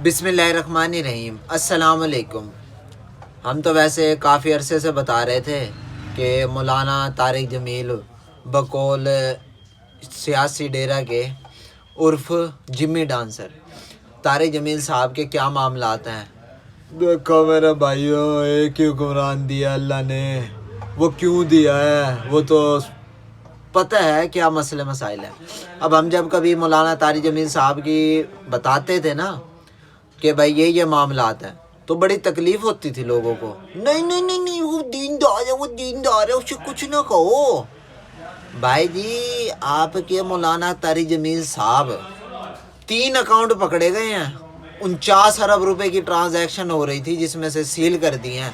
بسم اللہ الرحمن الرحیم۔ السلام علیکم۔ ہم تو ویسے کافی عرصے سے بتا رہے تھے کہ مولانا طارق جمیل بقول سیاسی ڈیرہ کے عرف جمی ڈانسر طارق جمیل صاحب کے کیا معاملات ہیں۔ دیکھو میرے بھائیو، ایک ہی حکمران دیا اللہ نے، وہ کیوں دیا ہے وہ تو پتہ ہے کیا مسئلے مسائل ہیں۔ اب ہم جب کبھی مولانا طارق جمیل صاحب کی بتاتے تھے نا کہ بھائی یہ معاملات ہیں تو بڑی تکلیف ہوتی تھی لوگوں کو۔ نہیں وہ دیندار ہے اسے کچھ نہ کہو۔ بھائی جی، آپ کے مولانا طارق جمیل صاحب 3 اکاؤنٹ پکڑے گئے ہیں، 49 ارب روپے کی ٹرانزیکشن ہو رہی تھی جس میں سے سیل کر دی ہیں۔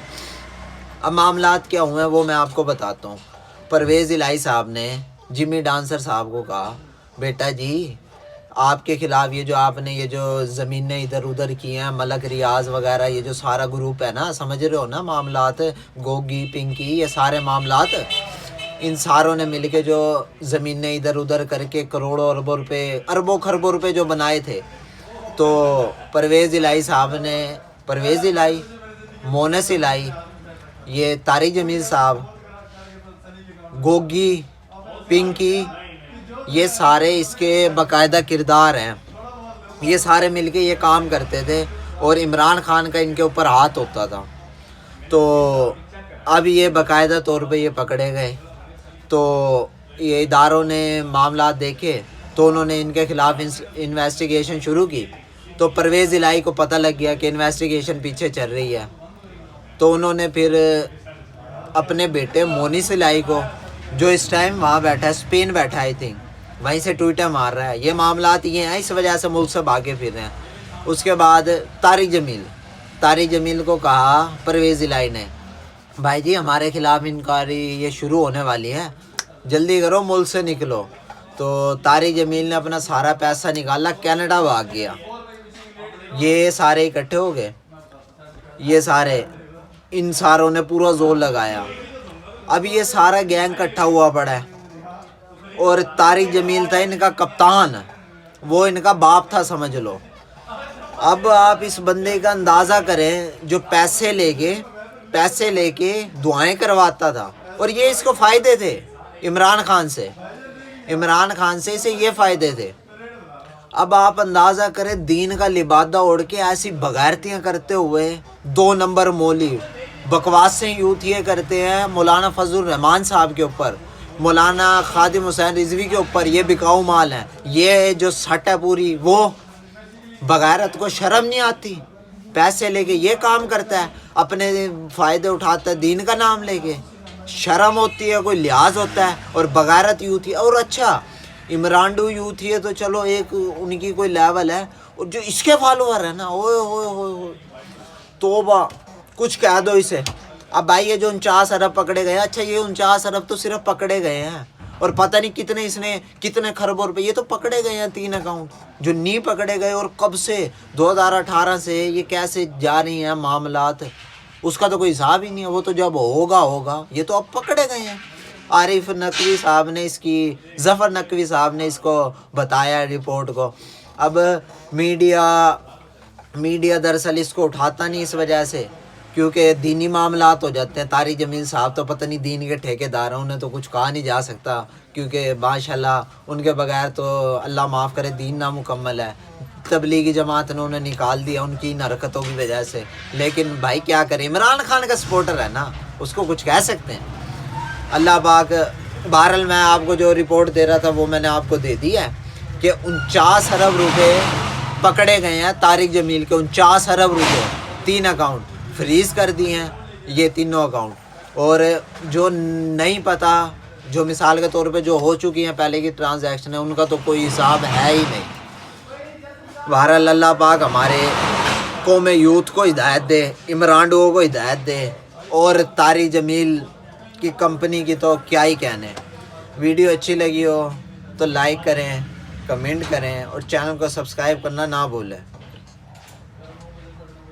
اب معاملات کیا ہوئے ہیں وہ میں آپ کو بتاتا ہوں۔ پرویز الہی صاحب نے جمی ڈانسر صاحب کو کہا، بیٹا جی آپ کے خلاف یہ جو آپ نے یہ جو زمینیں ادھر ادھر کی ہیں، ملک ریاض وغیرہ، یہ جو سارا گروپ ہے نا، سمجھ رہے ہو نا معاملات، گوگی پنکی، یہ سارے معاملات، ان ساروں نے مل کے جو زمینیں ادھر ادھر کر کے کروڑوں اربوں روپے، اربوں خربوں روپے جو بنائے تھے، تو پرویز الہی صاحب نے، پرویز الہی، مونس الہی، یہ طارق جمیل صاحب، گوگی پنکی، یہ سارے اس کے باقاعدہ کردار ہیں۔ یہ سارے مل کے یہ کام کرتے تھے اور عمران خان کا ان کے اوپر ہاتھ ہوتا تھا۔ تو اب یہ باقاعدہ طور پہ یہ پکڑے گئے، تو یہ اداروں نے معاملات دیکھے تو انہوں نے ان کے خلاف انویسٹیگیشن شروع کی۔ تو پرویز الہی کو پتہ لگ گیا کہ انویسٹیگیشن پیچھے چل رہی ہے، تو انہوں نے پھر اپنے بیٹے مونس الہی کو، جو اس ٹائم وہاں بیٹھا ہے، اسپین بیٹھا ہے، آئی تھنک وہیں سے ٹویٹر مار رہا ہے، یہ معاملات یہ ہیں، اس وجہ سے ملک سے بھاگے پھر رہے ہیں۔ اس کے بعد طارق جمیل کو کہا پرویز الہی نے، بھائی جی ہمارے خلاف انکوائری یہ شروع ہونے والی ہے، جلدی کرو ملک سے نکلو۔ تو طارق جمیل نے اپنا سارا پیسہ نکالا، کینیڈا بھاگ گیا۔ یہ سارے اکٹھے ہو گئے، یہ سارے، ان ساروں نے پورا زور لگایا۔ اب یہ سارا گینگ اکٹھا ہوا پڑا ہے، اور طارق جمیل تھا ان کا کپتان، وہ ان کا باپ تھا سمجھ لو۔ اب آپ اس بندے کا اندازہ کریں جو پیسے لے کے دعائیں کرواتا تھا، اور یہ اس کو فائدے تھے عمران خان سے اسے یہ فائدے تھے۔ اب آپ اندازہ کریں دین کا لبادہ اوڑھ کے ایسی بغیرتیاں کرتے ہوئے، 2 نمبر مولی بکواسیں یوتھ یہ کرتے ہیں مولانا فضل الرحمان صاحب کے اوپر، مولانا خادم حسین رضوی کے اوپر، یہ بکاؤ مال ہیں، یہ جو سٹ ہے پوری، وہ بغیرت کو شرم نہیں آتی، پیسے لے کے یہ کام کرتا ہے، اپنے فائدے اٹھاتا ہے دین کا نام لے کے، شرم ہوتی ہے، کوئی لحاظ ہوتا ہے، اور بغیرت یوتھ ہی، اور اچھا عمرانڈو یوتھ ہی ہے تو چلو ایک ان کی کوئی لیول ہے، اور جو اس کے فالوور ہیں نا، اوئے ہوئے ہوئے توبہ، کچھ کہہ دو اسے۔ اب بھائی یہ جو 49 ارب پکڑے گئے، اچھا یہ 49 ارب تو صرف پکڑے گئے ہیں، اور پتہ نہیں کتنے اس نے کتنے خربوں روپے یہ تو پکڑے گئے ہیں 3 اکاؤنٹ جو نہیں پکڑے گئے، اور کب سے 2018 سے یہ کیسے جا رہی ہیں معاملات، اس کا تو کوئی حساب ہی نہیں ہے، وہ تو جب ہوگا، یہ تو اب پکڑے گئے ہیں۔ عارف نقوی صاحب نے ظفر نقوی صاحب نے اس کو بتایا رپورٹ کو۔ اب میڈیا دراصل اس کو اٹھاتا نہیں اس وجہ سے کیونکہ دینی معاملات ہو جاتے ہیں۔ طارق جمیل صاحب تو پتہ نہیں دین کے ٹھیکیدار ہیں، انہیں تو کچھ کہا نہیں جا سکتا کیونکہ ماشاءاللہ ان کے بغیر تو اللہ معاف کرے دین نامکمل ہے۔ تبلیغی جماعت نے انہیں نکال دیا ان کی ان حرکتوں کی وجہ سے، لیکن بھائی کیا کریں، عمران خان کا سپورٹر ہے نا، اس کو کچھ کہہ سکتے ہیں۔ اللہ پاک، بہرحال میں آپ کو جو رپورٹ دے رہا تھا وہ میں نے آپ کو دے دی ہے کہ 49 ارب روپے پکڑے گئے ہیں طارق جمیل کے، 49 ارب روپے 3 اکاؤنٹ فریز کر دیے ہیں، یہ تینوں اکاؤنٹ، اور جو نہیں پتہ، جو مثال کے طور پہ جو ہو چکی ہیں پہلے کی ٹرانزیکشن ہے، ان کا تو کوئی حساب ہے ہی نہیں۔ بہرحال اللہ پاک ہمارے قوم یوتھ کو ہدایت دے، عمرانڈو کو ہدایت دے، اور طارق جمیل کی کمپنی کی تو کیا ہی کہنے۔ ویڈیو اچھی لگی ہو تو لائک کریں، کمنٹ کریں، اور چینل کو سبسکرائب کرنا نہ بھولیں۔